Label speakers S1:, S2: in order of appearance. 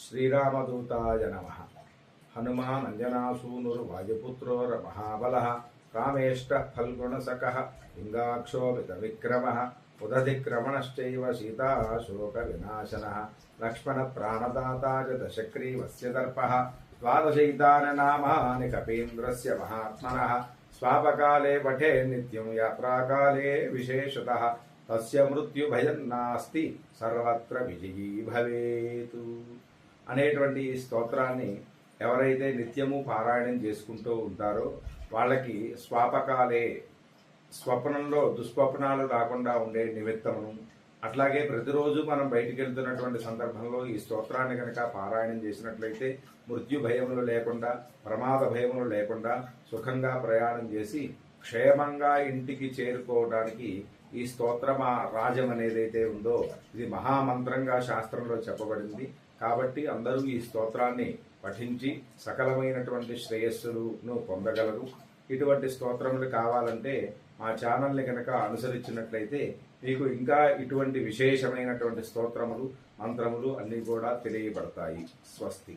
S1: శ్రీరామదూతాయ నమః. హనుమానంజనాసూనుర్వాయుపుత్రోర్మహాబలః కామేష్టః ఫల్గుణసకః లింగాక్షోభితవిక్రమः ఉదధిక్రమణశ్చైవ సీతాశోకవినాశనः లక్ష్మణప్రాణదాతా చ దశగ్రీవస్య దర్పः ద్వాదశైతాని నామాని కపీంద్రస్య మహాత్మనः స్వాపకాలే పఠే నిత్యం యాత్రాకాలే విశేషతః తస్య మృత్యుభయం నాస్తి సర్వత్ర విజయీ భవేతు అనేటువంటి ఈ స్తోత్రాన్ని ఎవరైతే నిత్యము పారాయణం చేసుకుంటూ ఉంటారో వాళ్ళకి స్వాపకాలే స్వప్నంలో దుస్వప్నాలు రాకుండా ఉండే నిమిత్తమును, అట్లాగే ప్రతిరోజు మనం బయటికి వెళ్తున్నటువంటి సందర్భంలో ఈ స్తోత్రాన్ని కనుక పారాయణం చేసినట్లయితే మృత్యు భయములు లేకుండా, ప్రమాద భయములు లేకుండా సుఖంగా ప్రయాణం చేసి క్షేమంగా ఇంటికి చేరుకోవడానికి ఈ స్తోత్రమా రాజం అనేదైతే ఉందో ఇది మహామంత్రంగా శాస్త్రంలో చెప్పబడింది. కాబట్టి అందరూ ఈ స్తోత్రాన్ని పఠించి సకలమైనటువంటి శ్రేయస్సును పొందగలరు. ఇటువంటి స్తోత్రములు కావాలంటే మా ఛానల్ని కనుక అనుసరించినట్లయితే మీకు ఇంకా ఇటువంటి విశేషమైనటువంటి స్తోత్రములు మంత్రములు అన్నీ కూడా తెలియబడతాయి. స్వస్తి.